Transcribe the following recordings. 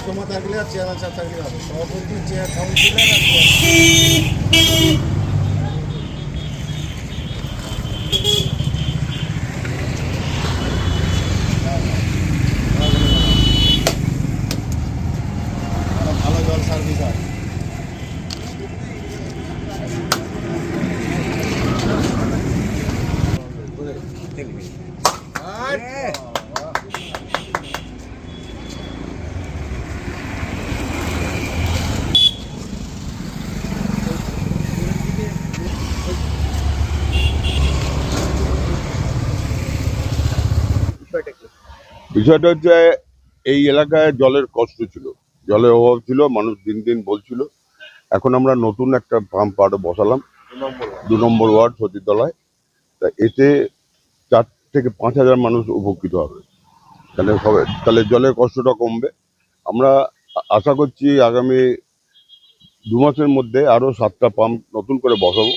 জমা থাকলে আর চেয়ার আচার থাকলে হবে, সভাপতি চেয়ার কাউন্সিলর ভালো জল সার্ভিস হয়। বিষয়টা হচ্ছে এই এলাকায় জলের কষ্ট ছিল, জলের অভাব ছিল, মানুষ দিন দিন বলছিল। এখন আমরা নতুন একটা পাম্প আরো বসালাম 2 নম্বর ওয়ার্ড সতীতলায়। তা এতে 4 থেকে 5 হাজার মানুষ উপকৃত হবে। তাহলে জলের কষ্টটা কমবে। আমরা আশা করছি আগামী 2 মাসের মধ্যে আরো 7টা পাম্প নতুন করে বসাবো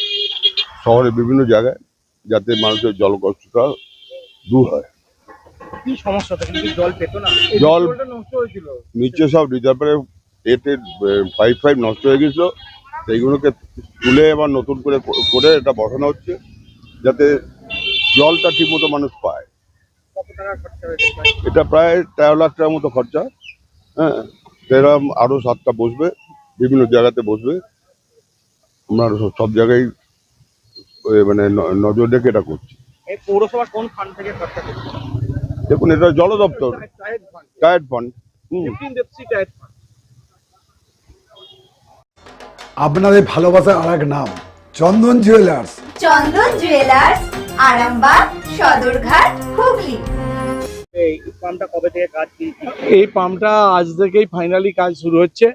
শহরের বিভিন্ন জায়গায়, যাতে মানুষের জল কষ্টটা দূর হয়। কি সমস্যা থাকে, কি জল পেতো না? জল নষ্ট হয়েছিল, নিচে সব রিজার্ভারের পাইপ নষ্ট হয়ে গেছিল, সেইগুলোকে তুলে এবার নতুন করে করে এটা বসানো হচ্ছে, যাতে জলটা ঠিক মতো মানুষ পায়। কত টাকা খরচা হয়েছে? এটা প্রায় 13 লাখ টাকার মতো খরচা। হ্যাঁ, এরকম আরো 7টা বসবে, বিভিন্ন জায়গাতে বসবে। আমরা সব জায়গায় মানে নজর রেখে এটা করছি। এই পৌরসভা কোন ফান্ড থেকে খরচা করছে? দেখুন, এটা জল দপ্তর টায়ার্ড ফান্ড। আপনাদের ভালোবাসার আর এক নাম চন্দন জুয়েলার্স। চন্দন জুয়েলার্স, আরামবাগ, সদরঘাট, হুগলি। এই পাম্পটা কবে থেকে কাজ? এই পাম্পটা আজ থেকেই ফাইনালি কাজ শুরু হচ্ছে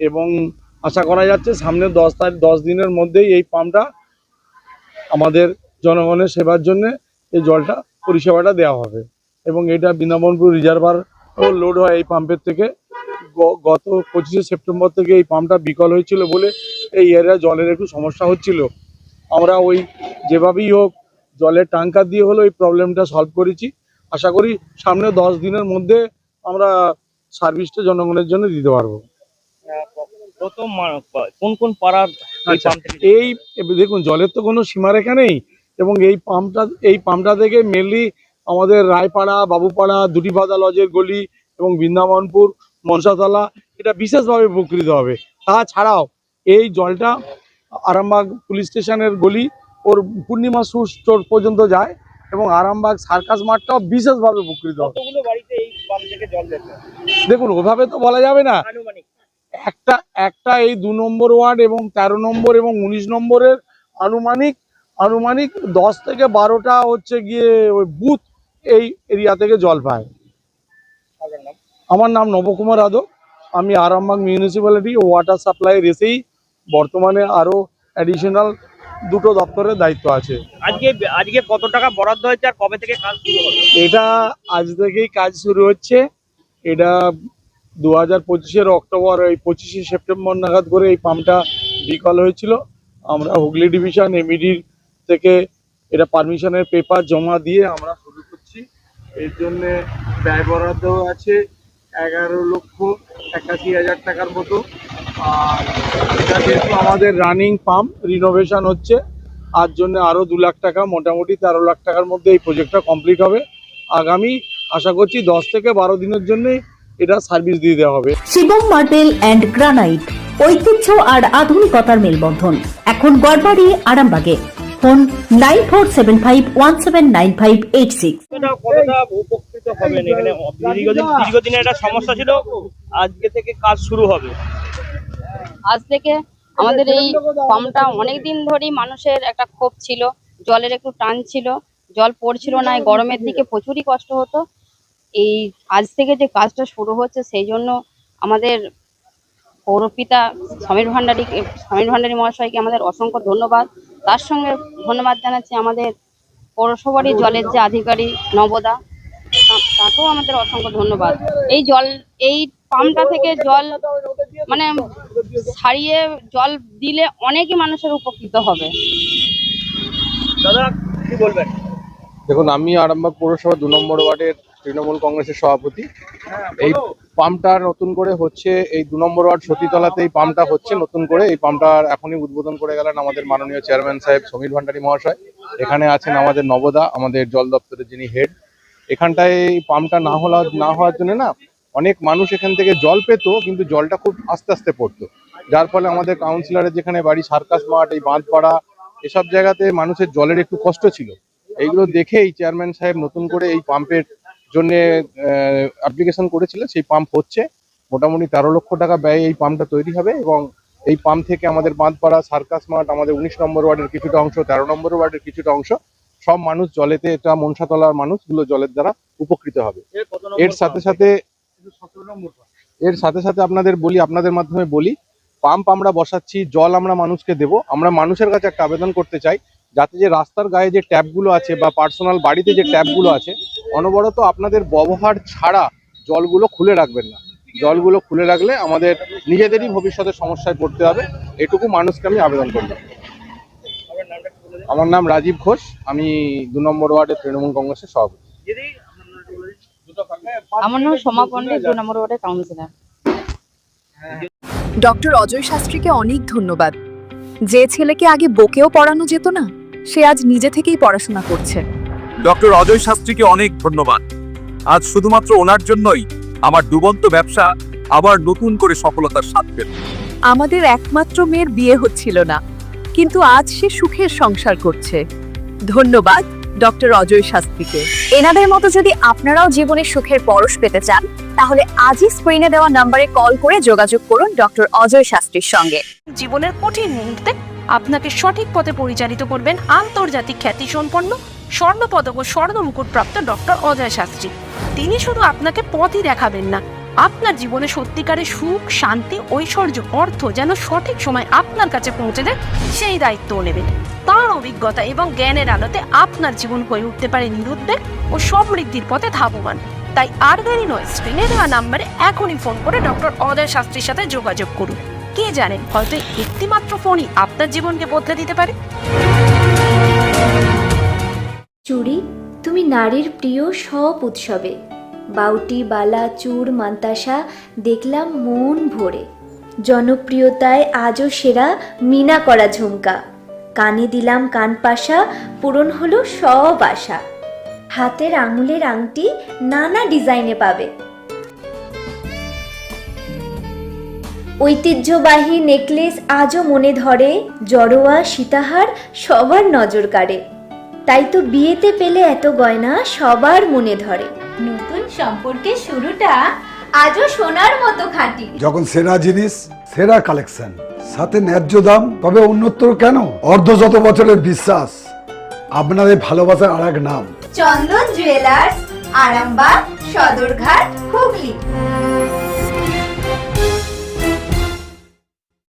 এবং আশা করা যাচ্ছে সামনে 10 দিনের মধ্যেই এই পাম্পটা আমাদের জনগণের সেবার জন্য এই জলটা পরিষেবাটা দেওয়া হবে। এবং এটা বৃন্দাবনপুর রিজার্ভার লোড হয় এই পাম্পের থেকে। গত 25শে সেপ্টেম্বর থেকে এই পাম্পটা বিকল হয়েছিল বলে এই এরিয়া জলের একটু সমস্যা হচ্ছিল। আমরা ওই যেভাবেই হোক জলের ট্যাঙ্কার দিয়ে হলো এই প্রবলেমটা সলভ করেছি। আশা করি সামনে 10 দিনের মধ্যে আমরা সার্ভিসটা জনগণের জন্য দিতে পারবো। কোন কোন পাড়ার এই দেখুন, জলের তো কোনো সীমারেখা নেই এবং এই পাম্পটা থেকে মেনলি আমাদের রায়পাড়া, বাবুপাড়া, দুটিবাদা লজের গলি এবং বৃন্দাবনপুর, মনসাতলা এটা বিশেষভাবে উপকৃত হবে। তাছাড়াও এই জলটা আরামবাগ পুলিশ স্টেশনের গলি ওর পূর্ণিমা স্যুট স্টোর পর্যন্ত যায় এবং আরামবাগ সার্কাস মাঠটাও বিশেষভাবে উপকৃত হবে। কতগুলো বাড়িতে এই পাম্প থেকে জল যেত? দেখুন, ওভাবে তো বলা যাবে না। আনুমানিক একটা এই 2 নম্বর ওয়ার্ড এবং 13 নম্বর এবং 19 নম্বরের আনুমানিক 10 থেকে 12টা হচ্ছে গিয়ে ওই বুথ এই এরিয়া থেকে জল পায়। আমার নাম নবকুমার যাদব। আমি আরামবাগ মিউনিসিপ্যালিটি ওয়াটার সাপ্লাইয়ের এসেই বর্তমানে আরো অ্যাডিশনাল 2টো দপ্তরের দায়িত্ব আছে। আজকে কত টাকা বরাদ্দ হয়েছে আর কবে থেকে কাজ শুরু হবে? এটা আজ থেকেই কাজ শুরু হচ্ছে। এটা 2025-এর অক্টোবর, এই 25শে সেপ্টেম্বর নাগাদ করে এই পাম্পটা বিকল হয়েছিল। আমরা হুগলি ডিভিশন এমইডির থেকে এটা পারমিশনের পেপার জমা দিয়ে আমরা শুরু করছি। এর জন্যে ব্যয় বরাদ্দ আছে 11,81,000 টাকার মতো। আর এটা যেহেতু আমাদের রানিং পাম্প, রিনোভেশন হচ্ছে, আর জন্য আরও 2 লাখ টাকা, মোটামুটি 13 লাখ টাকার মধ্যে এই প্রজেক্টটা কমপ্লিট হবে। আগামী আশা করছি 10 থেকে 12 দিনের জন্যই এটা সার্ভিস দিয়ে দেওয়া হবে। শিবম মার্বেল অ্যান্ড গ্রানাইট, ঐতিহ্য আর আধুনিকতার মেলবন্ধন, এখন গড়বাড়ি, আরামবাগে। ফোন 9475179586। কতটা উপকৃত হবেন এখানে? দীর্ঘদিনের একটা সমস্যা ছিল, আজকে থেকে কাজ শুরু হবে। আজ থেকে আমাদের এই পাম্পটা অনেকদিন ধরেই মানুষের একটা ক্ষোভ ছিল, জলের একটু টান ছিল, জল পড়ছিল না, গরমের দিকে প্রচুরই কষ্ট হতো। এই আজ থেকে যে কাজটা শুরু হচ্ছে সেই জন্য আমাদের পৌরপিতা সমীর ভান্ডারী মহাশয়কে আমাদের অসংখ্য ধন্যবাদ। তার সঙ্গে ধন্যবাদ জানাচ্ছি আমাদের পৌরসভারই জলের যে আধিকারিক নবদা, তাকেও আমাদের অসংখ্য ধন্যবাদ। এই পাম্পটা থেকে জল মানে ছাড়িয়ে জল দিলে অনেকই মানুষের উপকৃত হবে। দাদা কি বলবেন? দেখুন, আমি আরামবাগ পৌরসভা 2 নম্বর ওয়ার্ডের তৃণমূল কংগ্রেসের সভাপতি। এই পাম্পটা নতুন করে হচ্ছে এই 2 নম্বর ওয়ার্ড সতীতলাতে এই পাম্পটা হচ্ছে নতুন করে। এই পাম্পটার এখনই উদ্বোধন করে গেলেন আমাদের মাননীয় চেয়ারম্যান সাহেব সমীর ভান্ডারী মহাশয়। এখানে আছেন আমাদের নবদা, আমাদের জল দপ্তরের যিনি হেড। এখানটায় এই পাম্পটা না হওয়ার জন্য না অনেক মানুষ এখান থেকে জল পেতো, কিন্তু জলটা খুব আস্তে আস্তে পড়তো, যার ফলে আমাদের কাউন্সিলরের যেখানে বাড়ি সার্কাস মাঠ, এই বাঁধপাড়া, এসব জায়গাতে মানুষের জলের একটু কষ্ট ছিল। এইগুলো দেখেই চেয়ারম্যান সাহেব নতুন করে এই পাম্পের জন্য অ্যাপ্লিকেশন করেছিলেন। সেই পাম্প হচ্ছে, মোটামুটি 13 লক্ষ টাকা ব্যয়ে এই পাম্পটা তৈরি হবে এবং এই পাম্প থেকে আমাদের বাঁধপাড়া, সার্কাস মাঠ, আমাদের 19 নম্বর ওয়ার্ডের কিছুটা অংশ, 13 নম্বর ওয়ার্ডের কিছুটা অংশ, সব মানুষ জলেতে, এটা মনসাতলার মানুষগুলো জলের দ্বারা উপকৃত হবে। এর সাথে সাথে আপনাদের মাধ্যমে বলি, পাম্প আমরা বসাচ্ছি, জল আমরা মানুষকে দেব। আমরা মানুষের কাছে একটা আবেদন করতে চাই, যাতে যে রাস্তার গায়ে যে ট্যাপগুলো আছে বা পার্সোনাল বাড়িতে যে ট্যাপগুলো আছে, অনবরত আপনাদের ব্যবহার ছাড়া জলগুলো খুলে রাখবেন না। জলগুলো খুলে রাখলে আমাদের নিজেদেরই ভবিষ্যতে সমস্যায় পড়তে হবে। এটুকু মানুষকে আমি আবেদন করব। আমার নাম রাজীব ঘোষ, আমি 2 নম্বর ওয়ার্ডের তৃণমূল কংগ্রেসের সভাপতি। আমার নাম সোমা পণ্ডিত, 2 নম্বর ওয়ার্ডের কাউন্সিলর। ডক্টর অজয় শাস্ত্রীকে অনেক ধন্যবাদ। যে ছেলেকে আগে বকেও পড়ানো যেত না, সে আজ নিজে থেকেই পড়াশোনা করছে। ডক্টর অজয় শাস্ত্রীকে অনেক ধন্যবাদ। আজ শুধুমাত্র ওনার জন্যই আমার ডুবন্ত ব্যবসা আবার নতুন করে সফলতার স্বাদ পেল। আমাদের একমাত্র মেয়ের বিয়ে হচ্ছিল না, কিন্তু আজ সে সুখের সংসার করছে। ধন্যবাদ ডক্টর অজয় শাস্ত্রীকে। এনাদের মতো যদি আপনারাও জীবনে সুখের পরশ পেতে চান, তাহলে আজই স্ক্রিনে দেওয়া নম্বরে কল করে যোগাযোগ করুন ডক্টর অজয় শাস্ত্রীর সঙ্গে। জীবনের কঠিন মুহূর্তে আপনাকে সঠিক পথে পরিচালিত করবেন আন্তর্জাতিক খ্যাতিসম্পন্ন স্বর্ণপদক ও স্বর্ণ মুকুট প্রাপ্ত ডক্টর অজয় শাস্ত্রী। তিনি শুধু আপনাকে পথই দেখাবেন না, আপনার জীবনে সত্যিকারের সুখ, শান্তি, ঐশ্বর্য, অর্থ যেন সঠিক সময় আপনার কাছে পৌঁছে দেয়, সেই দায়িত্বও নেবেন। তার অভিজ্ঞতা এবং জ্ঞানের আলোতে আপনার জীবন হয়ে উঠতে পারে নিরুদ্বেগ ও সমৃদ্ধির পথে ধাবমান। তাই আর দেরি নয়, স্ক্রিনে দেওয়া নাম্বারে এখনই ফোন করে ডক্টর অজয় শাস্ত্রীর সাথে যোগাযোগ করুন। কে জানেন, হয়তো একটি মাত্র ফোনই আপনার জীবনকে বদলে দিতে পারে। চুড়ি, তুমি নারীর প্রিয় সব উৎসবে। বাউটি, বালা, চূড়, মান্তাসা দেখলাম মন ভরে। জনপ্রিয়তায় আজও সেরা মিনা করা ঝুমকা। কানে দিলাম কানপাশা, পূরণ হলো সব আশা। হাতের আঙুলের আংটি নানা ডিজাইনে পাবে। ঐতিহ্যবাহী নেকলেস আজও মনে ধরে। জড়োয়া, সীতাহার সবার নজর কাড়ে। তাই তো বিয়েতে পেলে এত গয়না সবার মনে ধরে। নতুন সম্পর্কের শুরুটা আজও সোনার মতো খাঁটি। যখন সেরা জিনিস, সেরা কালেকশন, সাথে ন্যায্য দাম, তবে উন্নতর কেন? অর্ধশত বছরের বিশ্বাস, আপনাদের ভালোবাসার আর এক নাম। চন্দন জুয়েলার্স, আরামবাগ, সদরঘাট, হুগলি।